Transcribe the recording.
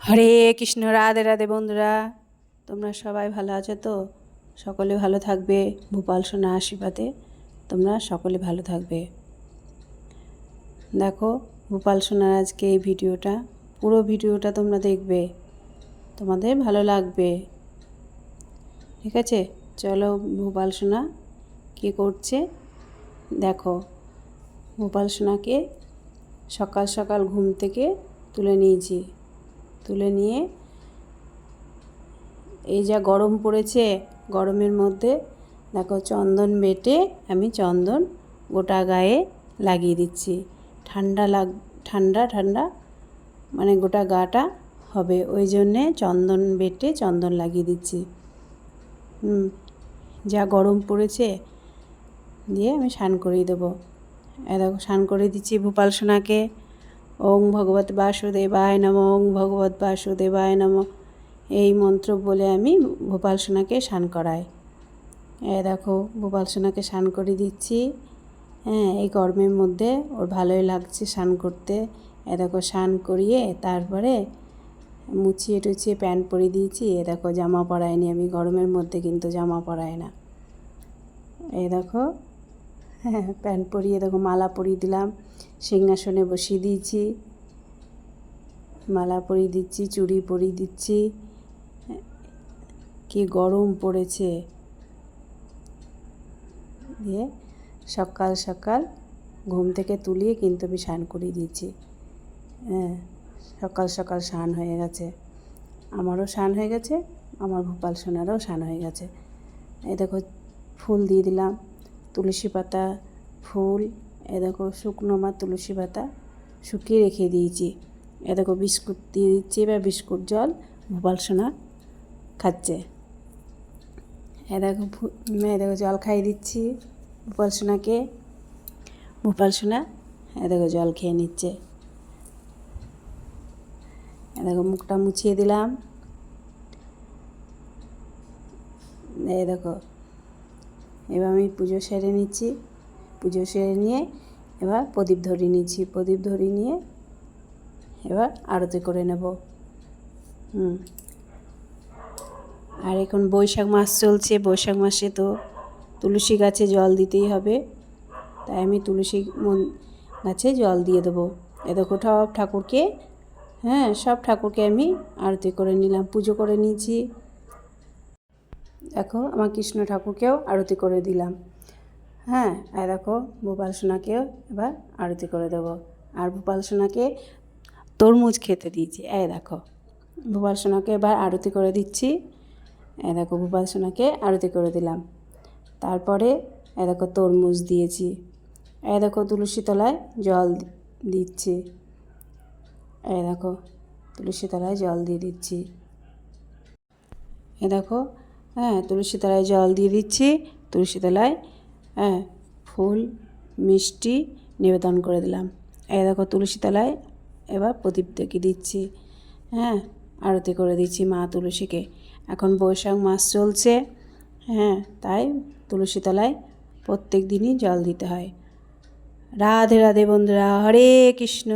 হরে কৃষ্ণ। রাধে রাধে বন্ধুরা, তোমরা সবাই ভালো আছো তো? সকলে ভালো থাকবে। ভূপাল সোনা আশীর্বাদে তোমরা সকলে ভালো থাকবে। দেখো, ভূপাল সোনার আজকে এই ভিডিওটা, পুরো ভিডিওটা তোমরা দেখবে, তোমাদের ভালো লাগবে। ঠিক আছে, চলো ভূপাল সোনা কী করছে দেখো। ভূপাল সোনাকে সকাল সকাল ঘুম থেকে তুলে নিয়েছি। তুলে নিয়ে এই যা গরম পড়েছে, গরমের মধ্যে দেখো চন্দন বেটে আমি চন্দন গোটা গায়ে লাগিয়ে দিচ্ছি। ঠান্ডা ঠান্ডা মানে গোটা গাটা হবে, ওই জন্যে চন্দন বেটে চন্দন লাগিয়ে দিচ্ছি। যা গরম পড়েছে, দিয়ে আমি স্নান করিয়ে দেবো। দেখো স্নান করে দিচ্ছি ভূপাল সোনাকে। ওং ভগবত বাসুদেবায় নমঃ, ওং ভগবত বাসুদেবায় নমঃ, এই মন্ত্র বলে আমি ভূপাল সোনাকে স্নান করাই। দেখো ভূপাল সোনাকে স্নান করে দিচ্ছি। এই গরমের মধ্যে ওর ভালোই লাগছে স্নান করতে। দেখো স্নান করিয়ে তারপরে মুছিয়ে টুছিয়ে প্যান্ট পরিয়ে দিয়েছি। দেখো জামা পরাইনি, আমি গরমের মধ্যে কিন্তু জামা পরাই না। দেখো প্যান্ট পরিয়ে দেখো মালা পরিয়ে দিলাম, সিংহাসনে বসিয়ে দিয়েছি, মালা পরিয়ে দিচ্ছি, চুড়ি পরিয়ে দিচ্ছি। কি গরম পড়েছে। দিয়ে সকাল সকাল ঘুম থেকে তুলিয়ে কিন্তু আমি স্নান করিয়ে দিয়েছি। সকাল সকাল স্নান হয়ে গেছে, আমারও স্নান হয়ে গেছে, আমার ভূপাল সোনারও স্নান হয়ে গেছে। এই দেখো ফুল দিয়ে দিলাম, তুলসী পাতা, ফুল। দেখো শুকনো মা তুলসী পাতা শুকিয়ে রেখে দিয়েছি। দেখো বিস্কুট দিয়ে দিচ্ছি, এবার বিস্কুট জল ভূপাল সোনা খাচ্ছে। দেখো জল খাইয়ে দিচ্ছি ভূপাল সোনাকে। ভূপাল সোনা দেখো জল খেয়ে নিচ্ছে। দেখো মুখটা মুছিয়ে দিলাম। দেখো এবার আমি পুজো সেরে নিচ্ছি। পুজো সেরে নিয়ে এবার প্রদীপ ধরিয়ে নিচ্ছি। প্রদীপ ধরিয়ে নিয়ে এবার আরতি করে নেব। আর এখন বৈশাখ মাস চলছে, বৈশাখ মাসে তো তুলসী গাছে জল দিতেই হবে, তাই আমি তুলসী গাছে জল দিয়ে দেবো। দেখো সব ঠাকুরকে, সব ঠাকুরকে আমি আরতি করে নিলাম, পুজো করে নিয়েছি। দেখো আমার কৃষ্ণ ঠাকুরকেও আরতি করে দিলাম। আর দেখো ভূপাল সোনাকেও এবার আরতি করে দেবো। আর ভূপাল সোনাকে তরমুজ খেতে দিয়েছি। দেখো ভূপাল সোনাকে এবার আরতি করে দিচ্ছি। দেখো ভূপাল সোনাকে আরতি করে দিলাম। তারপরে দেখো তরমুজ দিয়েছি। দেখো তুলসী তলায় জল দিচ্ছি। দেখো তুলসী তলায় জল দিয়ে দিচ্ছি। দেখো তুলসী তলায় জল দিয়ে দিচ্ছি। তুলসী তলায় ফুল মিষ্টি নিবেদন করে দিলাম। দেখো তুলসী তলায় এবার প্রদীপ দেখিয়ে দিচ্ছি। আরতি করে দিচ্ছি মা তুলসীকে। এখন বৈশাখ মাস চলছে, তাই তুলসী তলায় প্রত্যেক দিনই জল দিতে হয়। রাধে রাধে বন্ধুরা, হরে কৃষ্ণ।